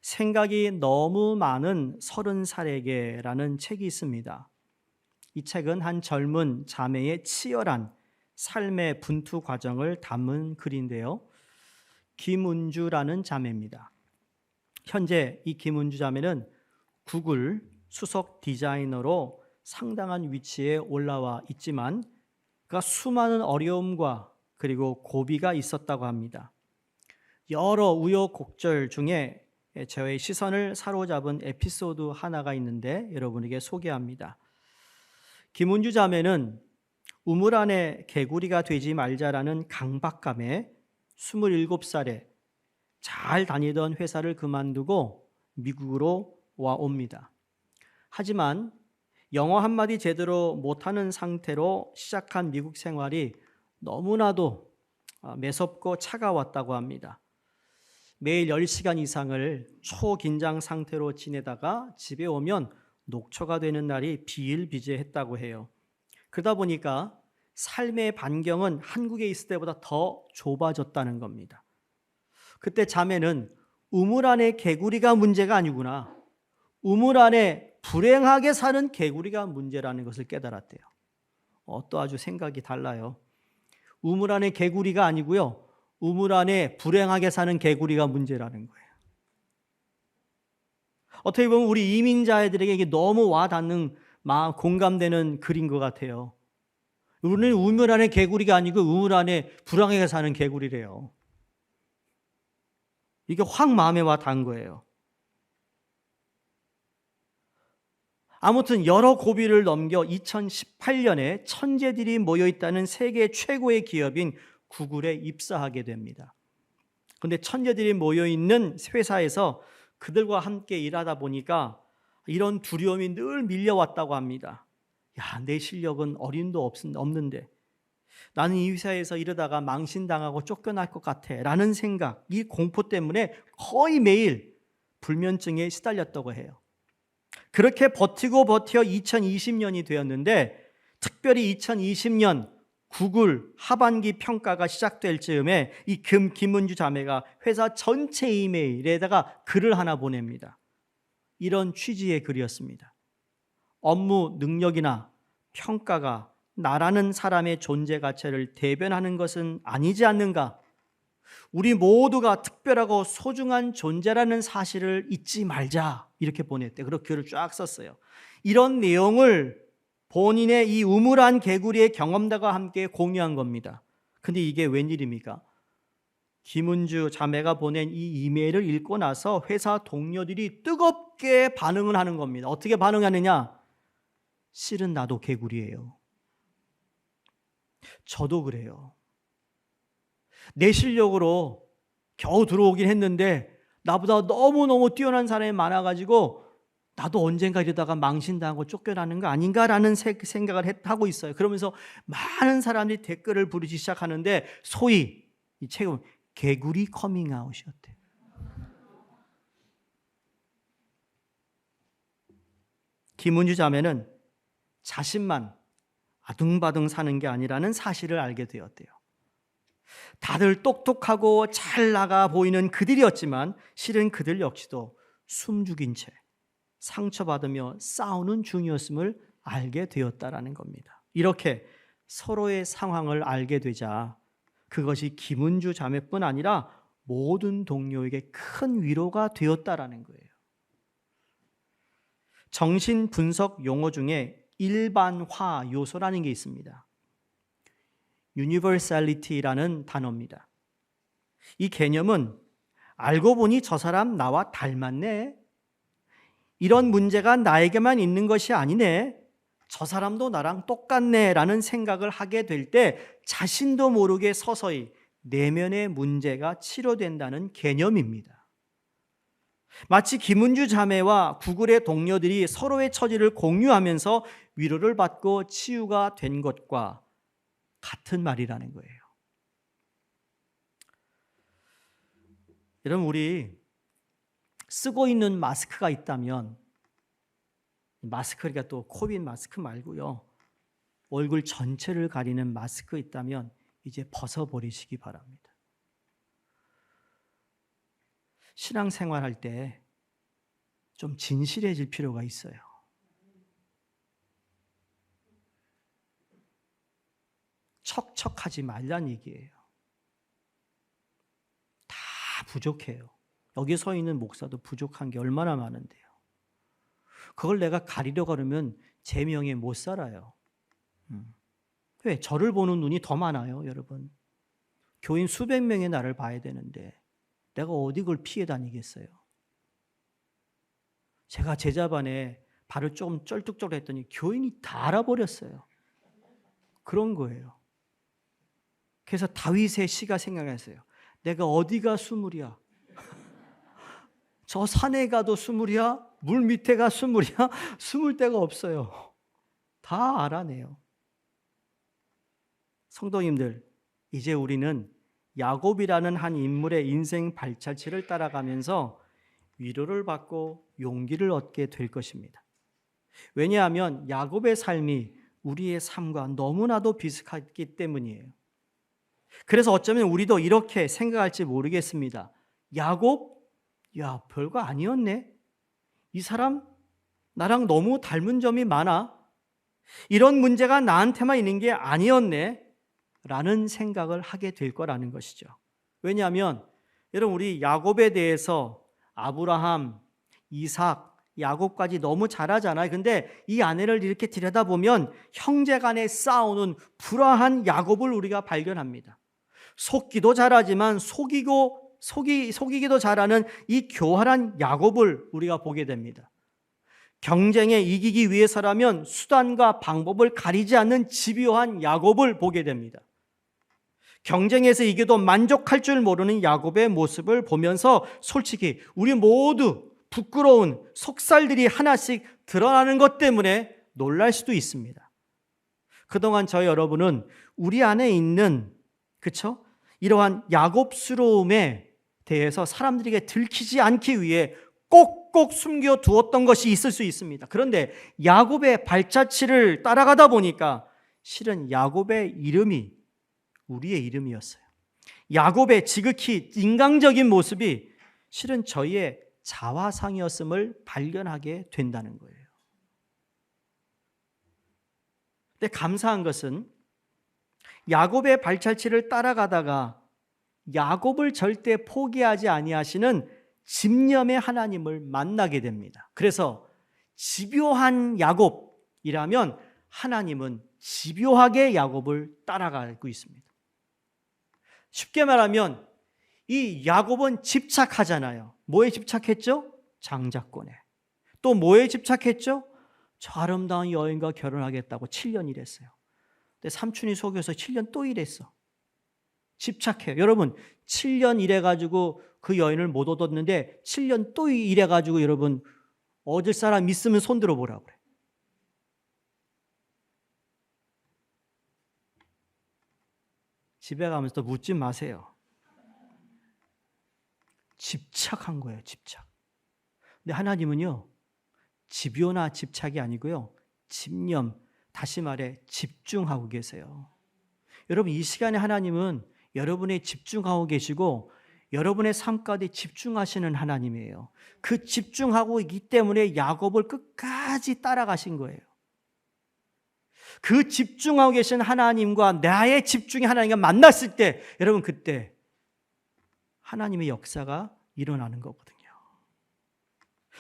생각이 너무 많은 30살에게라는 책이 있습니다. 이 책은 한 젊은 자매의 치열한 삶의 분투 과정을 담은 글인데요. 김은주라는 자매입니다. 현재 이 김은주 자매는 구글 수석 디자이너로 상당한 위치에 올라와 있지만 그가 수많은 어려움과 그리고 고비가 있었다고 합니다. 여러 우여곡절 중에 저의 시선을 사로잡은 에피소드 하나가 있는데 여러분에게 소개합니다. 김은주 자매는 우물 안에 개구리가 되지 말자라는 강박감에 27살에 잘 다니던 회사를 그만두고 미국으로 와 옵니다. 하지만 영어 한마디 제대로 못하는 상태로 시작한 미국 생활이 너무나도 매섭고 차가웠다고 합니다. 매일 10시간 이상을 초긴장 상태로 지내다가 집에 오면 녹초가 되는 날이 비일비재했다고 해요. 그러다 보니까 삶의 반경은 한국에 있을 때보다 더 좁아졌다는 겁니다. 그때 자매는 우물 안에 개구리가 문제가 아니구나. 우물 안에 불행하게 사는 개구리가 문제라는 것을 깨달았대요. 또 아주 생각이 달라요. 우물 안에 개구리가 아니고요. 우물 안에 불행하게 사는 개구리가 문제라는 거예요. 어떻게 보면 우리 이민자애들에게 이게 너무 와닿는 공감되는 글인 것 같아요. 우리는 우물 안에 개구리가 아니고 우물 안에 불행하게 사는 개구리래요. 이게 확 마음에 와 닿은 거예요. 아무튼 여러 고비를 넘겨 2018년에 천재들이 모여있다는 세계 최고의 기업인 구글에 입사하게 됩니다. 그런데 천재들이 모여있는 회사에서 그들과 함께 일하다 보니까 이런 두려움이 늘 밀려왔다고 합니다. 야, 내 실력은 어림도 없는데 나는 이 회사에서 이러다가 망신당하고 쫓겨날 것 같아 라는 생각, 이 공포 때문에 거의 매일 불면증에 시달렸다고 해요. 그렇게 버티고 버텨 2020년이 되었는데 특별히 2020년 구글 하반기 평가가 시작될 즈음에 이 김은주 자매가 회사 전체 이메일에다가 글을 하나 보냅니다. 이런 취지의 글이었습니다. 업무 능력이나 평가가 나라는 사람의 존재 가치를 대변하는 것은 아니지 않는가? 우리 모두가 특별하고 소중한 존재라는 사실을 잊지 말자. 이렇게 보냈대요. 그리고 글을 쫙 썼어요. 이런 내용을 본인의 이 우물안 개구리의 경험담과 함께 공유한 겁니다. 근데 이게 웬일입니까? 김은주 자매가 보낸 이 이메일을 읽고 나서 회사 동료들이 뜨겁게 반응을 하는 겁니다. 어떻게 반응하느냐? 실은 나도 개구리예요. 저도 그래요. 내 실력으로 겨우 들어오긴 했는데 나보다 너무너무 뛰어난 사람이 많아가지고 나도 언젠가 이러다가 망신당하고 쫓겨나는 거 아닌가라는 생각을 하고 있어요. 그러면서 많은 사람들이 댓글을 부르기 시작하는데 소위 이 책은 개구리 커밍아웃이었대요. 김은주 자매는 자신만 아둥바둥 사는 게 아니라는 사실을 알게 되었대요. 다들 똑똑하고 잘 나가 보이는 그들이었지만 실은 그들 역시도 숨죽인 채 상처받으며 싸우는 중이었음을 알게 되었다라는 겁니다. 이렇게 서로의 상황을 알게 되자 그것이 김은주 자매뿐 아니라 모든 동료에게 큰 위로가 되었다라는 거예요. 정신 분석 용어 중에 일반화 요소라는 게 있습니다. universality라는 단어입니다. 이 개념은 알고 보니 저 사람 나와 닮았네. 이런 문제가 나에게만 있는 것이 아니네. 저 사람도 나랑 똑같네 라는 생각을 하게 될 때 자신도 모르게 서서히 내면의 문제가 치료된다는 개념입니다. 마치 김은주 자매와 구글의 동료들이 서로의 처지를 공유하면서 위로를 받고 치유가 된 것과 같은 말이라는 거예요. 여러분, 우리 쓰고 있는 마스크가 있다면, 마스크가 또 코비드 마스크 말고요, 얼굴 전체를 가리는 마스크 있다면 이제 벗어버리시기 바랍니다. 신앙생활할 때 좀 진실해질 필요가 있어요. 척척하지 말란 얘기예요. 다 부족해요. 여기 서 있는 목사도 부족한 게 얼마나 많은데요. 그걸 내가 가리려고 하면 제 명예 못 살아요. 왜? 저를 보는 눈이 더 많아요, 여러분. 교인 수백 명의 나를 봐야 되는데 내가 어디 그걸 피해 다니겠어요? 제가 제자반에 발을 좀 쩔뚝쩔뚝했더니 교인이 다 알아버렸어요. 그런 거예요. 그래서 다윗의 시가 생각났어요. 내가 어디가 수물이야? 저 산에 가도 수물이야? 물 밑에 가 수물이야? 숨을 데가 없어요. 다 알아내요. 성도님들, 이제 우리는 야곱이라는 한 인물의 인생 발자취를 따라가면서 위로를 받고 용기를 얻게 될 것입니다. 왜냐하면 야곱의 삶이 우리의 삶과 너무나도 비슷하기 때문이에요. 그래서 어쩌면 우리도 이렇게 생각할지 모르겠습니다. 야곱? 야, 별거 아니었네. 이 사람 나랑 너무 닮은 점이 많아. 이런 문제가 나한테만 있는 게 아니었네. 라는 생각을 하게 될 거라는 것이죠. 왜냐하면 여러분, 우리 야곱에 대해서 아브라함, 이삭, 야곱까지 너무 잘하잖아요. 근데 이 아내를 이렇게 들여다보면 형제간에 싸우는 불화한 야곱을 우리가 발견합니다. 속기도 잘하지만 속이기도 잘하는 이 교활한 야곱을 우리가 보게 됩니다. 경쟁에 이기기 위해서라면 수단과 방법을 가리지 않는 집요한 야곱을 보게 됩니다. 경쟁에서 이겨도 만족할 줄 모르는 야곱의 모습을 보면서 솔직히 우리 모두 부끄러운 속살들이 하나씩 드러나는 것 때문에 놀랄 수도 있습니다. 그동안 저희 여러분은 우리 안에 있는, 그렇죠? 이러한 야곱스러움에 대해서 사람들에게 들키지 않기 위해 꼭꼭 숨겨두었던 것이 있을 수 있습니다. 그런데 야곱의 발자취를 따라가다 보니까 실은 야곱의 이름이 우리의 이름이었어요. 야곱의 지극히 인간적인 모습이 실은 저희의 자화상이었음을 발견하게 된다는 거예요. 근데 감사한 것은 야곱의 발자취를 따라가다가 야곱을 절대 포기하지 아니하시는 집념의 하나님을 만나게 됩니다. 그래서 집요한 야곱이라면 하나님은 집요하게 야곱을 따라가고 있습니다. 쉽게 말하면 이 야곱은 집착하잖아요. 뭐에 집착했죠? 장자권에. 또 뭐에 집착했죠? 저 아름다운 여인과 결혼하겠다고 7년 일했어요. 근데 삼촌이 속여서 7년 또 일했어. 집착해요. 여러분, 7년 일해가지고 그 여인을 못 얻었는데 7년 또 일해가지고 여러분 얻을 사람 있으면 손 들어보라고 그래. 집에 가면서 묻지 마세요. 집착한 거예요, 집착. 근데 하나님은요, 집요나 집착이 아니고요, 집념, 다시 말해 집중하고 계세요. 여러분, 이 시간에 하나님은 여러분에 집중하고 계시고 여러분의 삶 가운데 집중하시는 하나님이에요. 그 집중하고 있기 때문에 야곱을 끝까지 따라가신 거예요. 그 집중하고 계신 하나님과 나의 집중이 하나님과 만났을 때 여러분 그때 하나님의 역사가 일어나는 거거든요.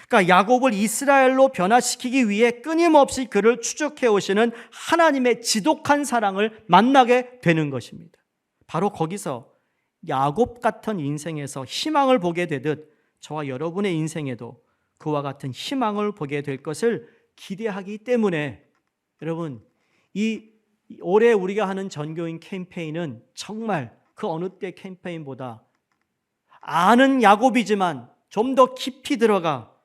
그러니까 야곱을 이스라엘로 변화시키기 위해 끊임없이 그를 추적해 오시는 하나님의 지독한 사랑을 만나게 되는 것입니다. 바로 거기서 야곱 같은 인생에서 희망을 보게 되듯 저와 여러분의 인생에도 그와 같은 희망을 보게 될 것을 기대하기 때문에 여러분, 이 올해 우리가 하는 전교인 캠페인은 정말 그 어느 때 캠페인보다 아는 야곱이지만 좀 더 깊이 들어가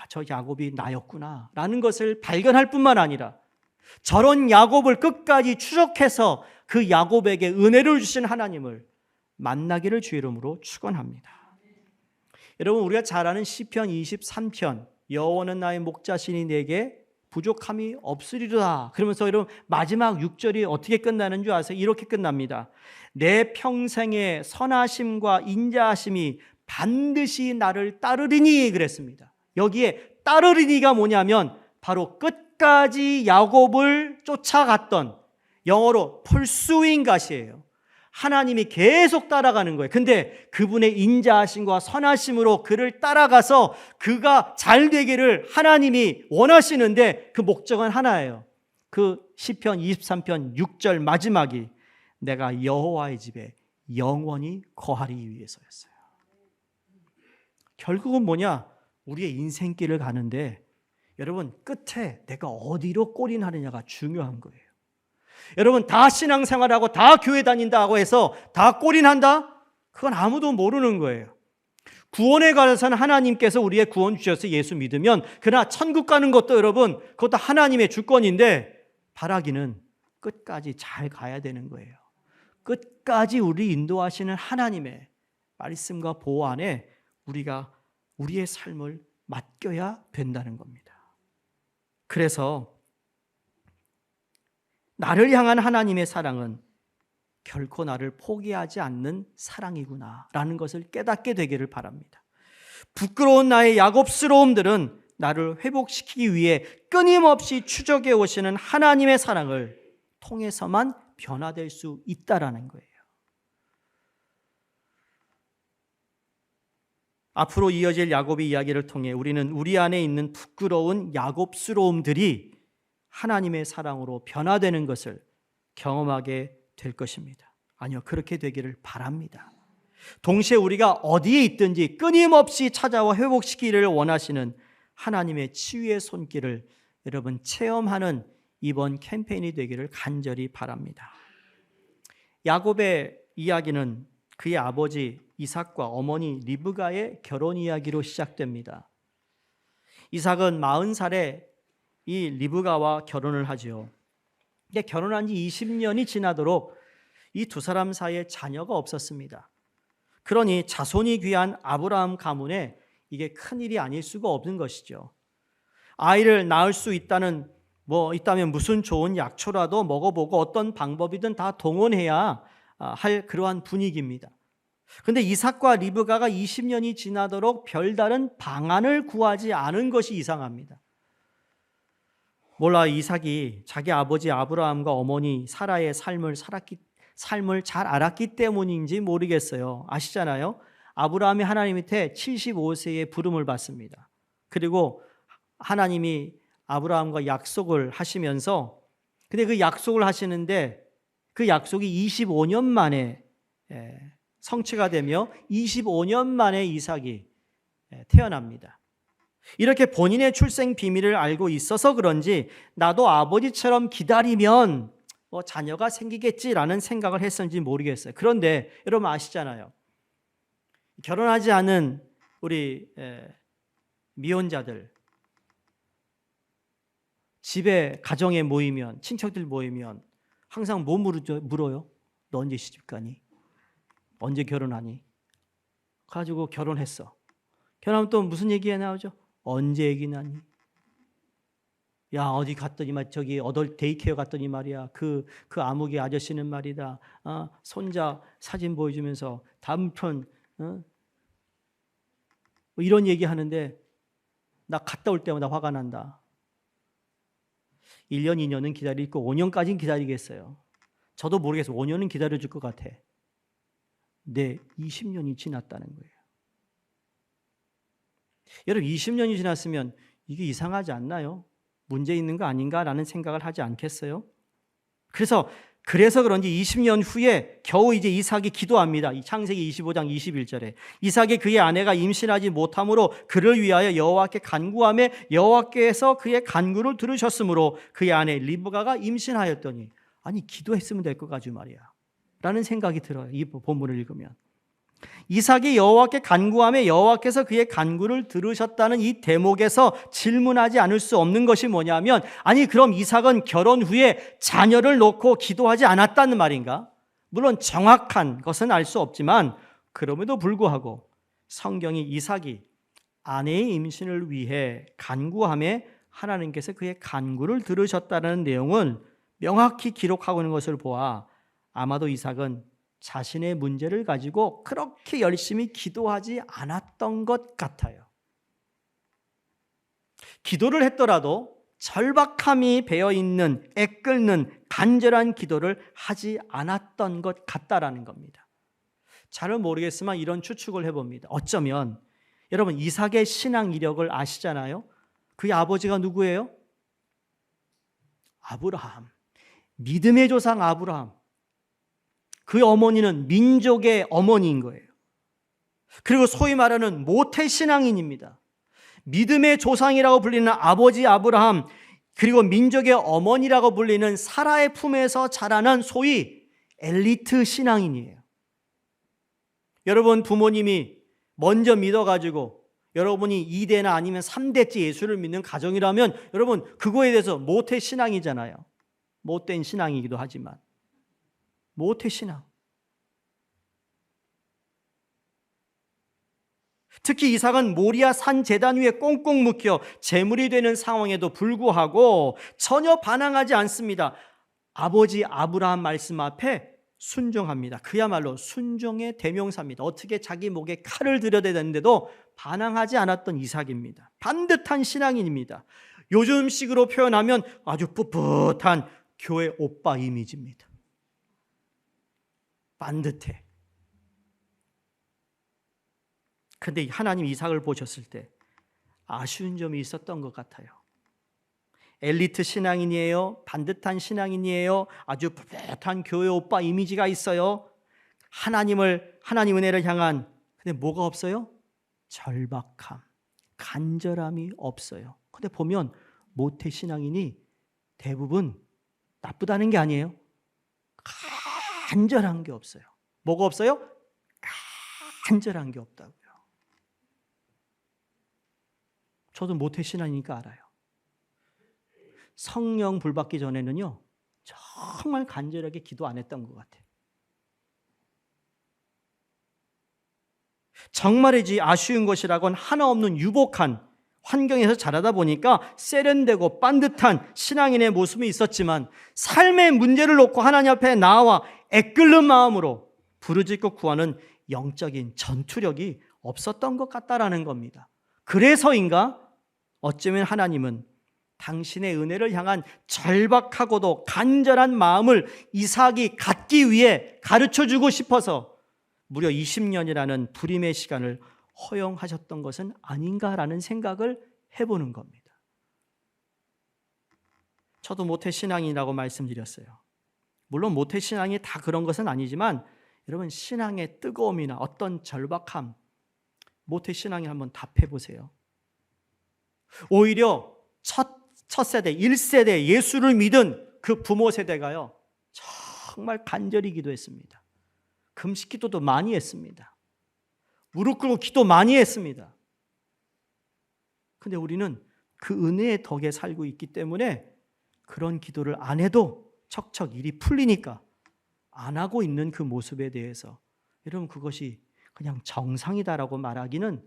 저 야곱이 나였구나 라는 것을 발견할 뿐만 아니라 저런 야곱을 끝까지 추적해서 그 야곱에게 은혜를 주신 하나님을 만나기를 주의 이름으로 축원합니다. 여러분, 우리가 잘 아는 시편 23편 여호와는 나의 목자시니 내게 부족함이 없으리로다. 그러면서 여러분 마지막 6절이 어떻게 끝나는 줄 아세요? 이렇게 끝납니다. 내 평생의 선하심과 인자하심이 반드시 나를 따르리니 그랬습니다. 여기에 따르리니가 뭐냐면 바로 끝까지 야곱을 쫓아갔던, 영어로 pursuing God이에요. 하나님이 계속 따라가는 거예요. 근데 그분의 인자하심과 선하심으로 그를 따라가서 그가 잘 되기를 하나님이 원하시는데 그 목적은 하나예요. 그 시편 23편 6절 마지막이 내가 여호와의 집에 영원히 거하리 위해서였어요. 결국은 뭐냐? 우리의 인생길을 가는데 여러분, 끝에 내가 어디로 골인하느냐가 중요한 거예요. 여러분, 다 신앙생활하고 다 교회 다닌다고 해서 다 골인한다? 그건 아무도 모르는 거예요. 구원에 관해서는 하나님께서 우리의 구원 주셔서 예수 믿으면, 그러나 천국 가는 것도 여러분, 그것도 하나님의 주권인데 바라기는 끝까지 잘 가야 되는 거예요. 끝까지 우리 인도하시는 하나님의 말씀과 보호 안에 우리가 우리의 삶을 맡겨야 된다는 겁니다. 그래서 나를 향한 하나님의 사랑은 결코 나를 포기하지 않는 사랑이구나 라는 것을 깨닫게 되기를 바랍니다. 부끄러운 나의 야곱스러움들은 나를 회복시키기 위해 끊임없이 추적해 오시는 하나님의 사랑을 통해서만 변화될 수 있다라는 거예요. 앞으로 이어질 야곱의 이야기를 통해 우리는 우리 안에 있는 부끄러운 야곱스러움들이 하나님의 사랑으로 변화되는 것을 경험하게 될 것입니다. 아니요, 그렇게 되기를 바랍니다. 동시에 우리가 어디에 있든지 끊임없이 찾아와 회복시키기를 원하시는 하나님의 치유의 손길을 여러분 체험하는 이번 캠페인이 되기를 간절히 바랍니다. 야곱의 이야기는 그의 아버지 이삭과 어머니 리브가의 결혼 이야기로 시작됩니다. 이삭은 40살에 이 리브가와 결혼을 하죠. 근데 결혼한 지 20년이 지나도록 이 두 사람 사이에 자녀가 없었습니다. 그러니 자손이 귀한 아브라함 가문에 이게 큰일이 아닐 수가 없는 것이죠. 아이를 낳을 수 있다면 무슨 좋은 약초라도 먹어보고 어떤 방법이든 다 동원해야 할 그러한 분위기입니다. 그런데 이삭과 리브가가 20년이 지나도록 별다른 방안을 구하지 않은 것이 이상합니다. 몰라 이삭이 자기 아버지 아브라함과 어머니 사라의 삶을 잘 알았기 때문인지 모르겠어요. 아시잖아요. 아브라함이 하나님 밑에 75세에 부름을 받습니다. 그리고 하나님이 아브라함과 약속을 하시면서, 근데 그 약속을 하시는데 그 약속이 25년 만에 성취가 되며 25년 만에 이삭이 태어납니다. 이렇게 본인의 출생 비밀을 알고 있어서 그런지 나도 아버지처럼 기다리면 자녀가 생기겠지라는 생각을 했었는지 모르겠어요. 그런데 여러분 아시잖아요. 결혼하지 않은 우리 미혼자들, 집에 가정에 모이면, 친척들 모이면 항상 뭐 물어요? 너 언제 시집 가니? 언제 결혼하니? 가지고 결혼했어. 결혼하면 또 무슨 얘기가 나오죠? 언제 얘기 나니? 야, 어디 갔더니 저기 어덜 데이케어 갔더니 말이야. 그 아무개 아저씨는 말이다. 손자 사진 보여주면서 남편 뭐 이런 얘기 하는데 나 갔다 올 때마다 화가 난다. 1년, 2년은 기다리고 5년까지는 기다리겠어요. 저도 모르겠어요. 5년은 기다려줄 것 같아. 네, 20년이 지났다는 거예요. 여러분 20년이 지났으면 이게 이상하지 않나요? 문제 있는 거 아닌가라는 생각을 하지 않겠어요? 그래서 그런지 20년 후에 겨우 이제 이삭이 기도합니다. 창세기 25장 21절에 이삭이 그의 아내가 임신하지 못함으로 그를 위하여 여호와께 간구하매 여호와께서 그의 간구를 들으셨으므로 그의 아내 리브가가 임신하였더니, 아니 기도했으면 될 것 가지고 말이야 라는 생각이 들어요. 이 본문을 읽으면 이삭이 여호와께 간구하며 여호와께서 그의 간구를 들으셨다는 이 대목에서 질문하지 않을 수 없는 것이 뭐냐면, 아니 그럼 이삭은 결혼 후에 자녀를 놓고 기도하지 않았다는 말인가? 물론 정확한 것은 알 수 없지만 그럼에도 불구하고 성경이 이삭이 아내의 임신을 위해 간구하며 하나님께서 그의 간구를 들으셨다는 내용은 명확히 기록하고 있는 것을 보아 아마도 이삭은 자신의 문제를 가지고 그렇게 열심히 기도하지 않았던 것 같아요. 기도를 했더라도 절박함이 배어있는 애끓는 간절한 기도를 하지 않았던 것 같다라는 겁니다. 잘은 모르겠지만 이런 추측을 해봅니다. 어쩌면 여러분 이삭의 신앙 이력을 아시잖아요. 그의 아버지가 누구예요? 아브라함. 믿음의 조상 아브라함. 그 어머니는 민족의 어머니인 거예요. 그리고 소위 말하는 모태신앙인입니다. 믿음의 조상이라고 불리는 아버지 아브라함, 그리고 민족의 어머니라고 불리는 사라의 품에서 자라난 소위 엘리트 신앙인이에요. 여러분 부모님이 먼저 믿어가지고 여러분이 2대나 아니면 3대째 예수를 믿는 가정이라면 여러분 그거에 대해서 모태신앙이잖아요. 못된 신앙이기도 하지만 모태신앙. 특히 이삭은 모리아 산 제단 위에 꽁꽁 묶여 제물이 되는 상황에도 불구하고 전혀 반항하지 않습니다. 아버지 아브라함 말씀 앞에 순종합니다. 그야말로 순종의 대명사입니다. 어떻게 자기 목에 칼을 들여대야 되는데도 반항하지 않았던 이삭입니다. 반듯한 신앙인입니다. 요즘식으로 표현하면 아주 풋풋한 교회 오빠 이미지입니다. 반듯해. 그런데 하나님 이삭을 보셨을 때 아쉬운 점이 있었던 것 같아요. 엘리트 신앙인이에요. 반듯한 신앙인이에요. 아주 풋풋한 교회 오빠 이미지가 있어요. 하나님의 은혜를 향한, 근데 뭐가 없어요? 절박함, 간절함이 없어요. 근데 보면 모태 신앙인이 대부분 나쁘다는 게 아니에요. 간절한 게 없어요. 뭐가 없어요? 간절한 게 없다고요. 저도 모태 신앙이니까 알아요. 성령 불 받기 전에는요, 정말 간절하게 기도 안 했던 것 같아요. 정말이지 아쉬운 것이라곤 하나 없는 유복한 환경에서 자라다 보니까 세련되고 반듯한 신앙인의 모습이 있었지만 삶의 문제를 놓고 하나님 앞에 나와 애끓는 마음으로 부르짖고 구하는 영적인 전투력이 없었던 것 같다라는 겁니다. 그래서인가? 어쩌면 하나님은 당신의 은혜를 향한 절박하고도 간절한 마음을 이삭이 갖기 위해 가르쳐주고 싶어서 무려 20년이라는 불임의 시간을 허용하셨던 것은 아닌가라는 생각을 해보는 겁니다. 저도 모태신앙이라고 말씀드렸어요. 물론 모태신앙이 다 그런 것은 아니지만 여러분 신앙의 뜨거움이나 어떤 절박함, 모태신앙에 한번 답해 보세요. 오히려 첫 세대, 1세대 예수를 믿은 그 부모 세대가요, 정말 간절히 기도했습니다. 금식 기도도 많이 했습니다. 무릎 꿇고 기도 많이 했습니다. 근데 우리는 그 은혜의 덕에 살고 있기 때문에 그런 기도를 안 해도 척척 일이 풀리니까 안 하고 있는 그 모습에 대해서 여러분 그것이 그냥 정상이다라고 말하기는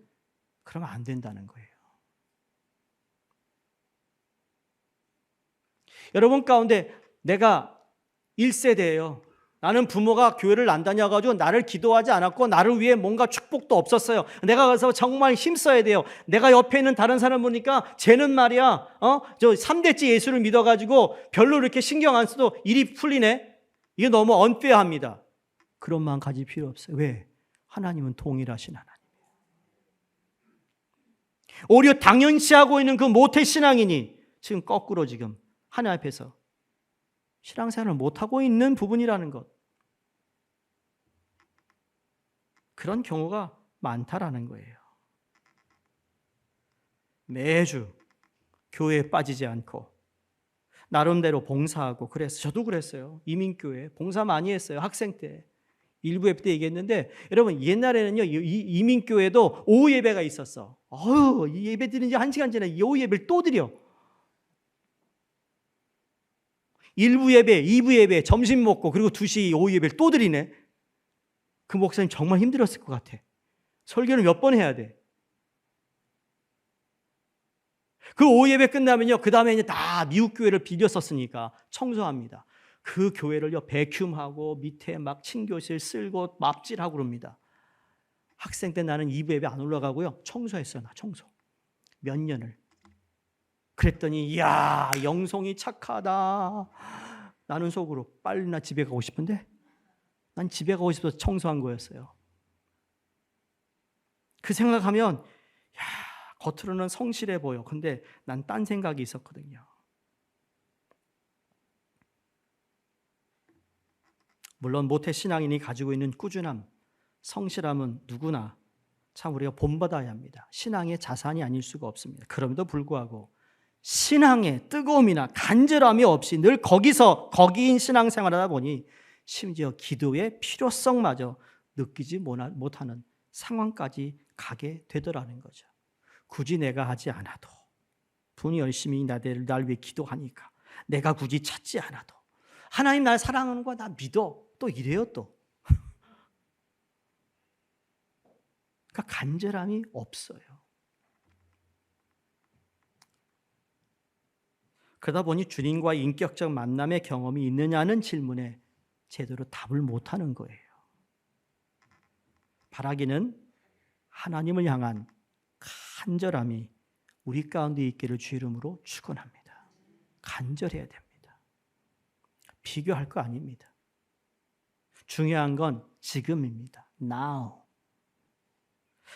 그러면 안 된다는 거예요. 여러분 가운데 내가 1세대예요. 나는 부모가 교회를 안 다녀가지고 나를 기도하지 않았고 나를 위해 뭔가 축복도 없었어요. 내가 가서 정말 힘써야 돼요. 내가 옆에 있는 다른 사람 보니까 쟤는 말이야, 저 3대째 예수를 믿어가지고 별로 이렇게 신경 안 써도 일이 풀리네. 이게 너무 언페어합니다. 그런 마음 가질 필요 없어요. 왜? 하나님은 동일하신 하나님. 오히려 당연시하고 있는 그 모태신앙인이 지금 거꾸로 지금 하나님 앞에서 신앙생활을 못하고 있는 부분이라는 것. 그런 경우가 많다라는 거예요. 매주 교회에 빠지지 않고 나름대로 봉사하고 그랬어요. 저도 그랬어요. 이민교회 봉사 많이 했어요. 학생 때. 일부 예배 때 얘기했는데 여러분 옛날에는요 이민교회도 오후 예배가 있었어. 이 예배 드린 지 1시간 전에 이 오후 예배를 또 드려. 1부 예배, 2부 예배, 점심 먹고 그리고 2시 오후 예배를 또 드리네. 그 목사님 정말 힘들었을 것 같아. 설교를 몇 번 해야 돼. 그 오후 예배 끝나면요, 그 다음에 이제 다 미국 교회를 비겼었으니까 청소합니다. 그 교회를요 배큐음하고 밑에 막 친교실 쓸고 맙질하고 그럽니다. 학생 때 나는 2부 예배 안 올라가고요 청소했어요. 나 청소 몇 년을. 그랬더니 이야, 영성이 착하다. 나는 속으로 빨리 나 집에 가고 싶은데, 난 집에 가고 싶어서 청소한 거였어요. 그 생각하면 야, 겉으로는 성실해 보여. 근데 난 딴 생각이 있었거든요. 물론 모태신앙인이 가지고 있는 꾸준함, 성실함은 누구나 참 우리가 본받아야 합니다. 신앙의 자산이 아닐 수가 없습니다. 그럼에도 불구하고 신앙의 뜨거움이나 간절함이 없이 늘 거기인 신앙생활을 하다 보니 심지어 기도의 필요성마저 느끼지 못하는 상황까지 가게 되더라는 거죠. 굳이 내가 하지 않아도, 분이 열심히 날 위해 기도하니까, 내가 굳이 찾지 않아도 하나님 날 사랑하는 거 나 믿어. 또 이래요 또. 그러니까 간절함이 없어요. 그러다 보니 주님과의 인격적 만남의 경험이 있느냐는 질문에 제대로 답을 못하는 거예요. 바라기는 하나님을 향한 간절함이 우리 가운데 있기를 주 이름으로 축원합니다. 간절해야 됩니다. 비교할 거 아닙니다. 중요한 건 지금입니다. Now.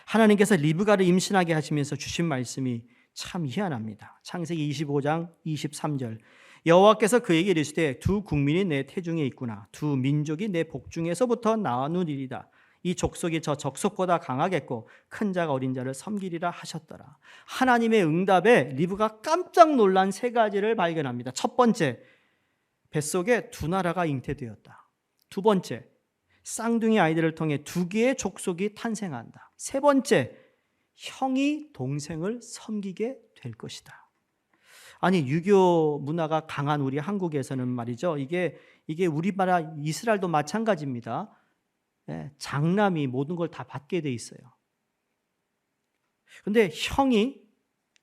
하나님께서 리브가를 임신하게 하시면서 주신 말씀이 참 희한합니다. 창세기 25장 23절. 여호와께서 그에게 이르시되 두 국민이 내 태중에 있구나. 두 민족이 내 복중에서부터 나누리이다. 이 족속이 저 적속보다 강하겠고 큰 자가 어린 자를 섬기리라 하셨더라. 하나님의 응답에 리브가 깜짝 놀란 세 가지를 발견합니다. 첫 번째, 뱃속에 두 나라가 잉태되었다. 두 번째, 쌍둥이 아이들을 통해 두 개의 족속이 탄생한다. 세 번째, 형이 동생을 섬기게 될 것이다. 아니, 유교 문화가 강한 우리 한국에서는 말이죠. 이게 우리나라 이스라엘도 마찬가지입니다. 장남이 모든 걸 다 받게 돼 있어요. 그런데 형이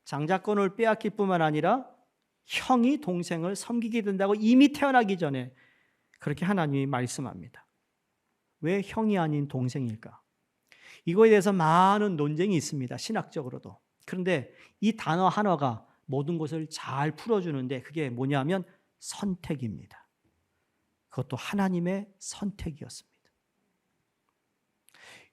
장자권을 빼앗길 뿐만 아니라 형이 동생을 섬기게 된다고 이미 태어나기 전에 그렇게 하나님이 말씀합니다. 왜 형이 아닌 동생일까? 이거에 대해서 많은 논쟁이 있습니다. 신학적으로도. 그런데 이 단어 하나가 모든 것을 잘 풀어주는데 그게 뭐냐면 선택입니다. 그것도 하나님의 선택이었습니다.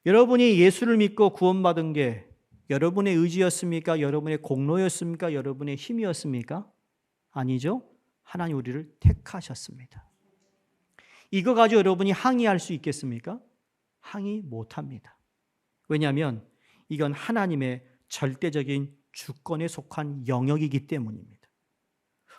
여러분이 예수를 믿고 구원받은 게 여러분의 의지였습니까? 여러분의 공로였습니까? 여러분의 힘이었습니까? 아니죠. 하나님 우리를 택하셨습니다. 이거 가지고 여러분이 항의할 수 있겠습니까? 항의 못합니다. 왜냐하면 이건 하나님의 절대적인 주권에 속한 영역이기 때문입니다.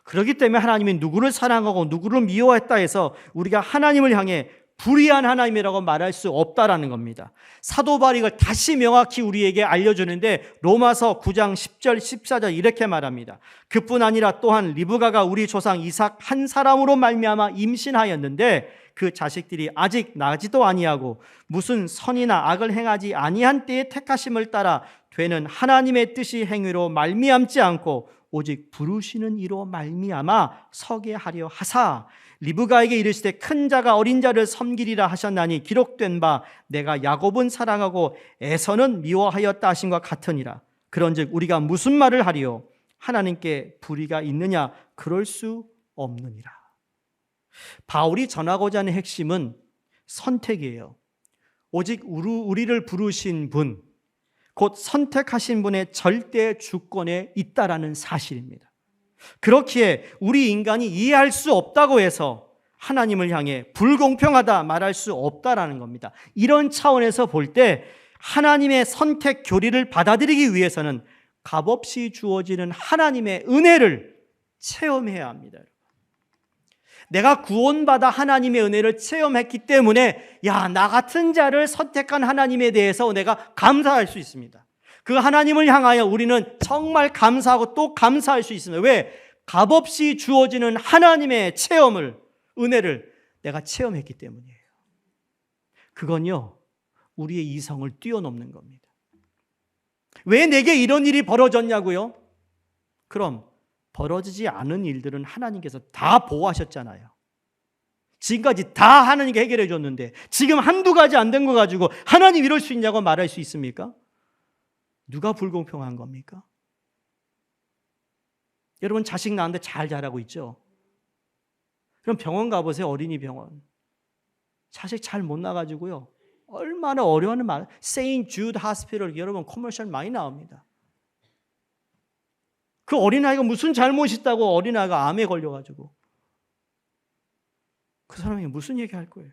그렇기 때문에 하나님이 누구를 사랑하고 누구를 미워했다 해서 우리가 하나님을 향해 불의한 하나님이라고 말할 수 없다라는 겁니다. 사도 바울이 이걸 다시 명확히 우리에게 알려주는데 로마서 9장 10절 14절 이렇게 말합니다. 그뿐 아니라 또한 리브가가 우리 조상 이삭 한 사람으로 말미암아 임신하였는데 그 자식들이 아직 나지도 아니하고 무슨 선이나 악을 행하지 아니한 때에 택하심을 따라 되는 하나님의 뜻이 행위로 말미암지 않고 오직 부르시는 이로 말미암아 서게 하려 하사 리브가에게 이르시되 큰 자가 어린 자를 섬기리라 하셨나니 기록된 바 내가 야곱은 사랑하고 에서는 미워하였다 하신 것 같으니라. 그런즉 우리가 무슨 말을 하리요? 하나님께 불의가 있느냐? 그럴 수 없느니라. 바울이 전하고자 하는 핵심은 선택이에요. 오직 우리를 부르신 분, 곧 선택하신 분의 절대 주권에 있다라는 사실입니다. 그렇기에 우리 인간이 이해할 수 없다고 해서 하나님을 향해 불공평하다 말할 수 없다라는 겁니다. 이런 차원에서 볼 때 하나님의 선택 교리를 받아들이기 위해서는 값없이 주어지는 하나님의 은혜를 체험해야 합니다. 내가 구원받아 하나님의 은혜를 체험했기 때문에 나 같은 자를 선택한 하나님에 대해서 내가 감사할 수 있습니다. 그 하나님을 향하여 우리는 정말 감사하고 또 감사할 수 있습니다. 왜? 값없이 주어지는 하나님의 체험을, 은혜를 내가 체험했기 때문이에요. 그건요, 우리의 이성을 뛰어넘는 겁니다. 왜 내게 이런 일이 벌어졌냐고요? 그럼 벌어지지 않은 일들은 하나님께서 다 보호하셨잖아요. 지금까지 다 하나님께 해결해 줬는데 지금 한두 가지 안 된 거 가지고 하나님 이럴 수 있냐고 말할 수 있습니까? 누가 불공평한 겁니까? 여러분 자식 낳았는데 잘 자라고 있죠? 그럼 병원 가보세요. 어린이 병원. 자식 잘 못 낳아가지고요. 얼마나 어려워하는 말. 세인트 주드 하스피털 여러분 커머셜 많이 나옵니다. 그 어린아이가 무슨 잘못이 있다고 어린아이가 암에 걸려가지고 그 사람이 무슨 얘기할 거예요?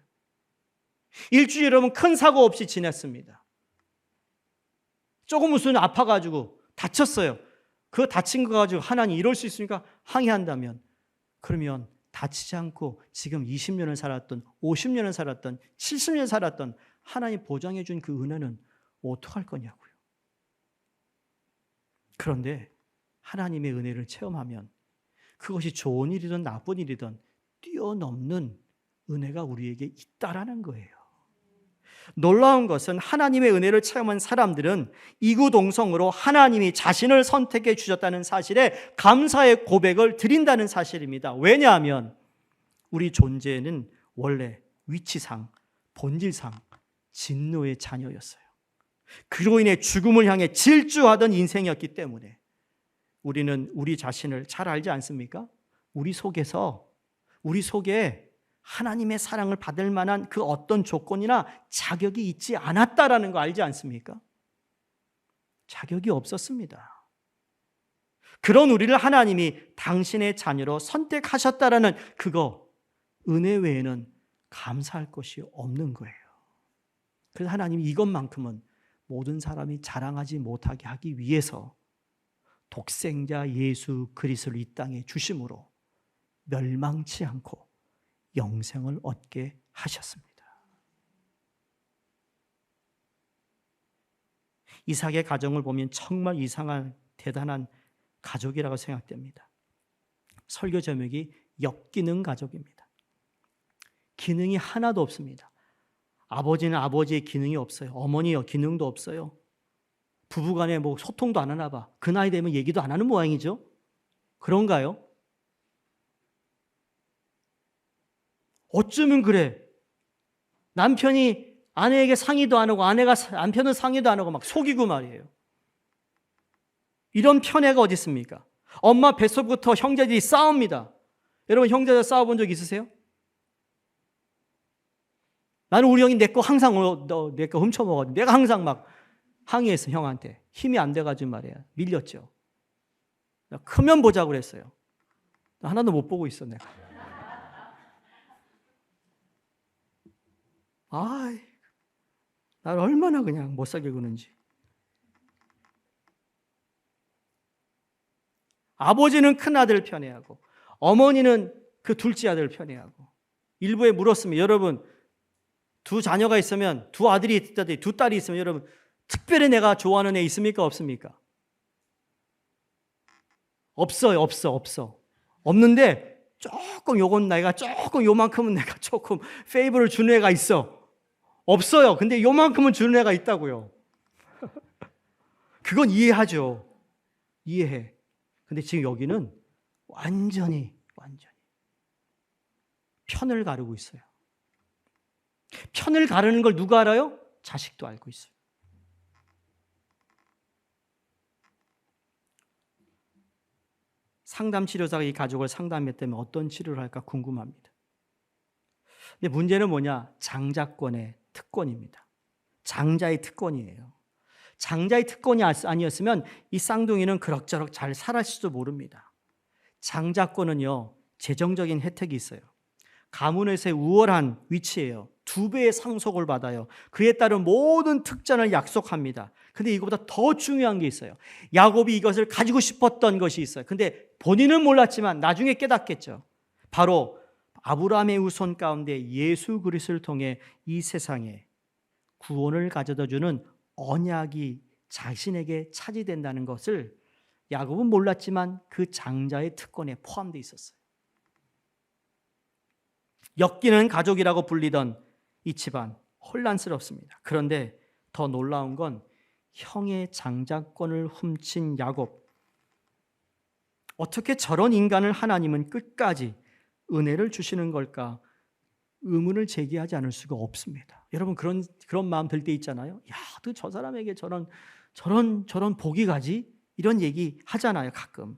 일주일 여러분 큰 사고 없이 지냈습니다. 조금 무슨 아파가지고 다쳤어요. 그 다친 거 가지고 하나님 이럴 수 있으니까 항의한다면 그러면 다치지 않고 지금 20년을 살았던 50년을 살았던 70년 살았던 하나님 보장해 준 그 은혜는 어떡할 거냐고요. 그런데 하나님의 은혜를 체험하면 그것이 좋은 일이든 나쁜 일이든 뛰어넘는 은혜가 우리에게 있다라는 거예요. 놀라운 것은 하나님의 은혜를 체험한 사람들은 이구동성으로 하나님이 자신을 선택해 주셨다는 사실에 감사의 고백을 드린다는 사실입니다. 왜냐하면 우리 존재는 원래 위치상, 본질상 진노의 자녀였어요. 그로 인해 죽음을 향해 질주하던 인생이었기 때문에 우리는 우리 자신을 잘 알지 않습니까? 우리 속에 하나님의 사랑을 받을 만한 그 어떤 조건이나 자격이 있지 않았다라는 거 알지 않습니까? 자격이 없었습니다. 그런 우리를 하나님이 당신의 자녀로 선택하셨다라는 그거, 은혜 외에는 감사할 것이 없는 거예요. 그래서 하나님이 이것만큼은 모든 사람이 자랑하지 못하게 하기 위해서 독생자 예수 그리스도를 이 땅에 주심으로 멸망치 않고 영생을 얻게 하셨습니다. 이삭의 가정을 보면 정말 이상한 대단한 가족이라고 생각됩니다. 설교 제목이 역기능 가족입니다. 기능이 하나도 없습니다. 아버지는 아버지의 기능이 없어요. 어머니의 기능도 없어요. 부부간에 뭐 소통도 안 하나 봐. 그 나이 되면 얘기도 안 하는 모양이죠. 그런가요? 어쩌면 그래. 남편이 아내에게 상의도 안 하고 아내가 남편은 상의도 안 하고 막 속이고 말이에요. 이런 편애가 어디 있습니까? 엄마 뱃속부터 형제들이 싸웁니다. 여러분 형제들 싸워본 적 있으세요? 나는 우리 형이 내 거 항상 내 거 훔쳐먹어. 내가 항상 막 항의했어 형한테. 힘이 안 돼가지고 말이야. 밀렸죠. 크면 보자고 그랬어요. 하나도 못 보고 있어 내가. 나를 얼마나 그냥 못 살게 구는지. 아버지는 큰 아들을 편애하고 어머니는 그 둘째 아들을 편애하고 일부에 물었으면 여러분 두 자녀가 있으면 두 아들이 있다든지 두 딸이 있으면 여러분 특별히 내가 좋아하는 애 있습니까? 없습니까? 없어요. 없어. 없는데 조금 요건 내가 조금 요만큼은 내가 조금 페이버를 주는 애가 있어. 없어요. 근데 요만큼은 주는 애가 있다고요. 그건 이해하죠. 이해해. 근데 지금 여기는 완전히 편을 가르고 있어요. 편을 가르는 걸 누가 알아요? 자식도 알고 있어요. 상담 치료사가 이 가족을 상담했다면 어떤 치료를 할까 궁금합니다. 근데 문제는 뭐냐? 장자권의 특권입니다. 장자의 특권이에요. 장자의 특권이 아니었으면 이 쌍둥이는 그럭저럭 잘 살았을지도 모릅니다. 장자권은요, 재정적인 혜택이 있어요. 가문에서의 우월한 위치예요. 2배의 상속을 받아요. 그에 따른 모든 특전을 약속합니다. 근데 이거보다 더 중요한 게 있어요. 야곱이 이것을 가지고 싶었던 것이 있어요. 근데 본인은 몰랐지만 나중에 깨닫겠죠. 바로 아브라함의 후손 가운데 예수 그리스도를 통해 이 세상에 구원을 가져다 주는 언약이 자신에게 차지된다는 것을 야곱은 몰랐지만 그 장자의 특권에 포함되어 있었어요. 엮이는 가족이라고 불리던 이 집안 혼란스럽습니다. 그런데 더 놀라운 건 형의 장자권을 훔친 야곱. 어떻게 저런 인간을 하나님은 끝까지 은혜를 주시는 걸까? 의문을 제기하지 않을 수가 없습니다. 여러분 그런 마음 들 때 있잖아요. 야, 또 저 사람에게 저런 복이 가지? 이런 얘기 하잖아요, 가끔.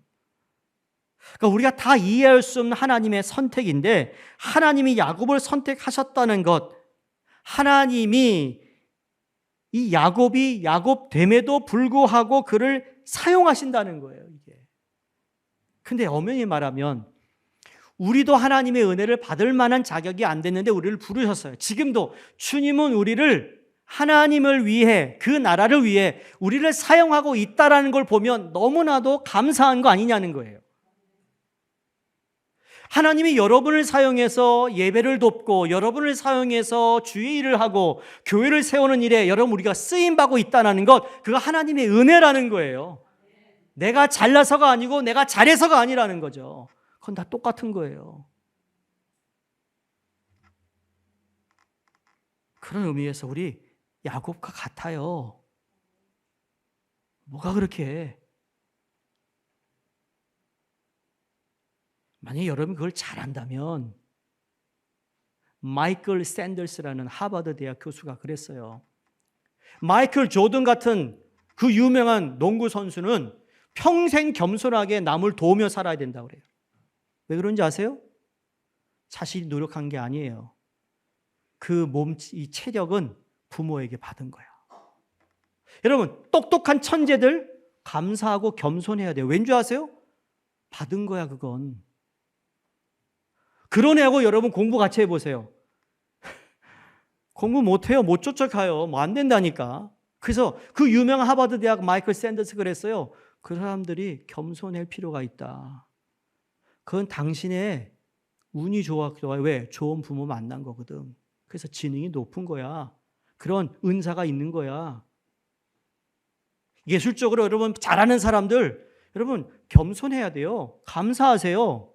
그러니까 우리가 다 이해할 수 없는 하나님의 선택인데, 하나님이 야곱을 선택하셨다는 것, 하나님이 이 야곱이 야곱됨에도 불구하고 그를 사용하신다는 거예요, 이게. 근데 엄연히 말하면 우리도 하나님의 은혜를 받을 만한 자격이 안 됐는데 우리를 부르셨어요. 지금도 주님은 우리를 하나님을 위해, 그 나라를 위해 우리를 사용하고 있다는 걸 보면 너무나도 감사한 거 아니냐는 거예요. 하나님이 여러분을 사용해서 예배를 돕고, 여러분을 사용해서 주의 일을 하고 교회를 세우는 일에 여러분 우리가 쓰임받고 있다는 것, 그거 하나님의 은혜라는 거예요. 내가 잘나서가 아니고 내가 잘해서가 아니라는 거죠. 그건 다 똑같은 거예요. 그런 의미에서 우리 야곱과 같아요. 뭐가 그렇게? 만약에 여러분 그걸 잘한다면, 마이클 샌더스라는 하버드 대학 교수가 그랬어요. 마이클 조던 같은 그 유명한 농구 선수는 평생 겸손하게 남을 도우며 살아야 된다고 그래요. 왜 그런지 아세요? 자신이 노력한 게 아니에요. 그 이 체력은 부모에게 받은 거예요. 여러분, 똑똑한 천재들 감사하고 겸손해야 돼요. 왠 줄 아세요? 받은 거야, 그건. 그런 애하고 여러분 공부 같이 해보세요. 공부 못해요. 못 쫓아가요. 뭐 안 된다니까. 그래서 그 유명한 하버드 대학 마이클 샌더스 그랬어요. 그 사람들이 겸손할 필요가 있다. 그건 당신의 운이 좋아요. 왜? 좋은 부모 만난 거거든. 그래서 지능이 높은 거야. 그런 은사가 있는 거야. 예술적으로 여러분 잘하는 사람들, 여러분 겸손해야 돼요. 감사하세요.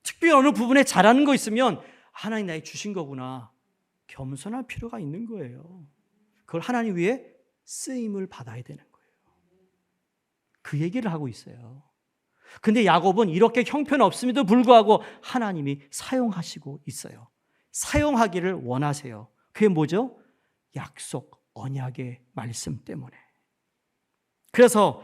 특별히 어느 부분에 잘하는 거 있으면 하나님 나에게 주신 거구나. 겸손할 필요가 있는 거예요. 그걸 하나님 위해 쓰임을 받아야 되는 거예요. 그 얘기를 하고 있어요. 근데 야곱은 이렇게 형편없음에도 불구하고 하나님이 사용하시고 있어요. 사용하기를 원하세요. 그게 뭐죠? 약속, 언약의 말씀 때문에. 그래서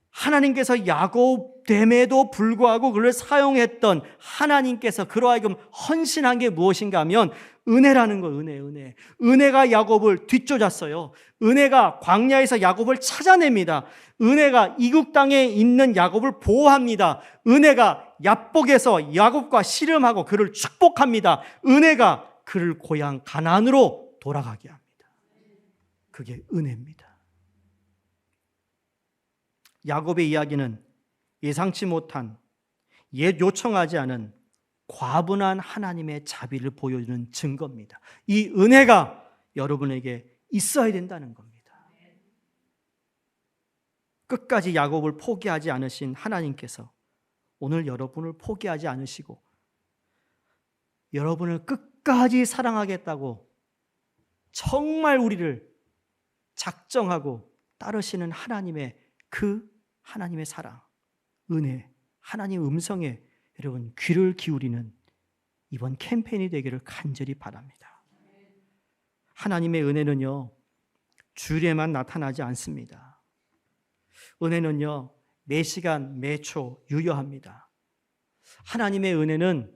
하나님께서 야곱됨에도 불구하고 그를 사용했던 하나님께서 그로 하여금 헌신한 게 무엇인가 하면 은혜라는 거예요. 은혜. 은혜가 야곱을 뒤쫓았어요. 은혜가 광야에서 야곱을 찾아냅니다. 은혜가 이국 땅에 있는 야곱을 보호합니다. 은혜가 야복에서 야곱과 씨름하고 그를 축복합니다. 은혜가 그를 고향 가나안으로 돌아가게 합니다. 그게 은혜입니다. 야곱의 이야기는 예상치 못한, 요청하지 않은 과분한 하나님의 자비를 보여주는 증거입니다. 이 은혜가 여러분에게 있어야 된다는 겁니다. 끝까지 야곱을 포기하지 않으신 하나님께서 오늘 여러분을 포기하지 않으시고 여러분을 끝까지 사랑하겠다고 정말 우리를 작정하고 따르시는 하나님의 하나님의 사랑, 은혜, 하나님의 음성에 여러분 귀를 기울이는 이번 캠페인이 되기를 간절히 바랍니다. 하나님의 은혜는요, 주일에만 나타나지 않습니다. 은혜는요, 매 시간, 매 초 유효합니다. 하나님의 은혜는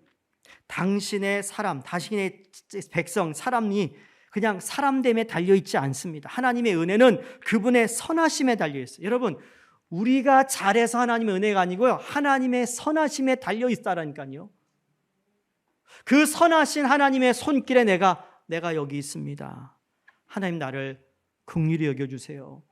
당신의 사람, 당신의 백성, 사람이 그냥 사람됨에 달려있지 않습니다. 하나님의 은혜는 그분의 선하심에 달려있어요. 여러분, 우리가 잘해서 하나님의 은혜가 아니고요, 하나님의 선하심에 달려있다라니까요. 그 선하신 하나님의 손길에 내가 여기 있습니다. 하나님 나를 긍휼히 여겨주세요.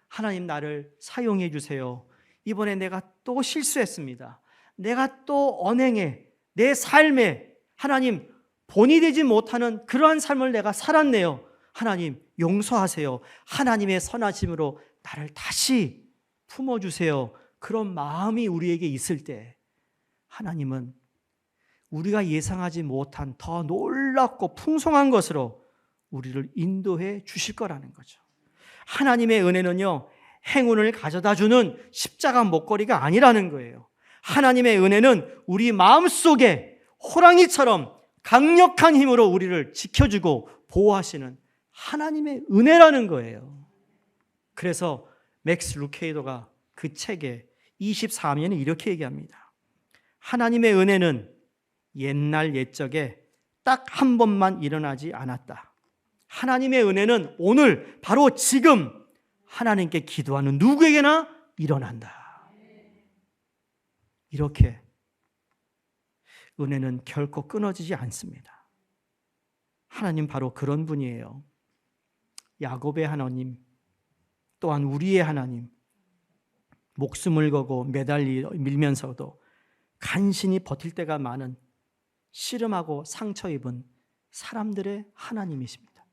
하나님 나를 사용해 주세요. 이번에 내가 또 실수했습니다. 내가 또 언행에, 내 삶에 하나님 본이 되지 못하는 그러한 삶을 내가 살았네요. 하나님 용서하세요. 하나님의 선하심으로 나를 다시 품어주세요. 그런 마음이 우리에게 있을 때 하나님은 우리가 예상하지 못한 더 놀랍고 풍성한 것으로 우리를 인도해 주실 거라는 거죠. 하나님의 은혜는요, 행운을 가져다 주는 십자가 목걸이가 아니라는 거예요. 하나님의 은혜는 우리 마음속에 호랑이처럼 강력한 힘으로 우리를 지켜주고 보호하시는 하나님의 은혜라는 거예요. 그래서 맥스 루케이도가 그 책에 24면에 이렇게 얘기합니다. 하나님의 은혜는 옛날 옛적에 딱 한 번만 일어나지 않았다. 하나님의 은혜는 오늘 바로 지금 하나님께 기도하는 누구에게나 일어난다. 이렇게 은혜는 결코 끊어지지 않습니다. 하나님 바로 그런 분이에요. 야곱의 하나님, 또한 우리의 하나님, 목숨을 걸고 밀면서도 간신히 버틸 때가 많은 씨름하고 상처 입은 사람들의 하나님이십니다.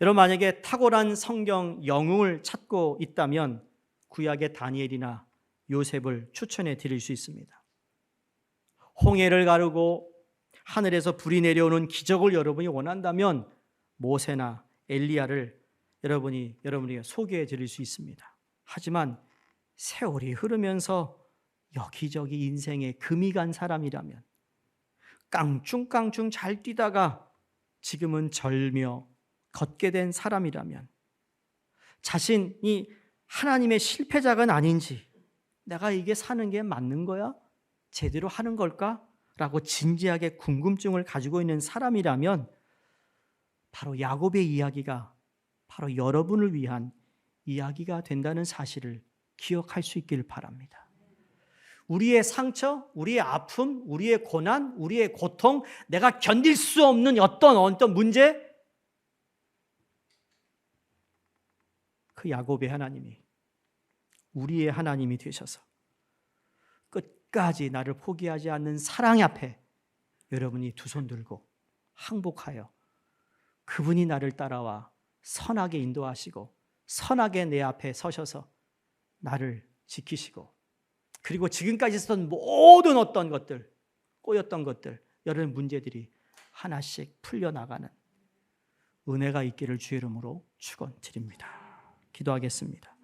여러분, 만약에 탁월한 성경 영웅을 찾고 있다면 구약의 다니엘이나 요셉을 추천해 드릴 수 있습니다. 홍해를 가르고 하늘에서 불이 내려오는 기적을 여러분이 원한다면 모세나 엘리야를 여러분에게 소개해 드릴 수 있습니다. 하지만 세월이 흐르면서 여기저기 인생에 금이 간 사람이라면, 깡충깡충 잘 뛰다가 지금은 절며 걷게 된 사람이라면, 자신이 하나님의 실패자가 아닌지, 내가 이게 사는 게 맞는 거야? 제대로 하는 걸까? 라고 진지하게 궁금증을 가지고 있는 사람이라면 바로 야곱의 이야기가 바로 여러분을 위한 이야기가 된다는 사실을 기억할 수 있길 바랍니다. 우리의 상처, 우리의 아픔, 우리의 고난, 우리의 고통, 내가 견딜 수 없는 어떤 문제, 그 야곱의 하나님이 우리의 하나님이 되셔서 끝까지 나를 포기하지 않는 사랑 앞에 여러분이 두 손 들고 항복하여 그분이 나를 따라와 선하게 인도하시고 선하게 내 앞에 서셔서 나를 지키시고, 그리고 지금까지 있었던 모든 어떤 것들, 꼬였던 것들, 여러 문제들이 하나씩 풀려나가는 은혜가 있기를 주의 이름으로 축원드립니다. 기도하겠습니다.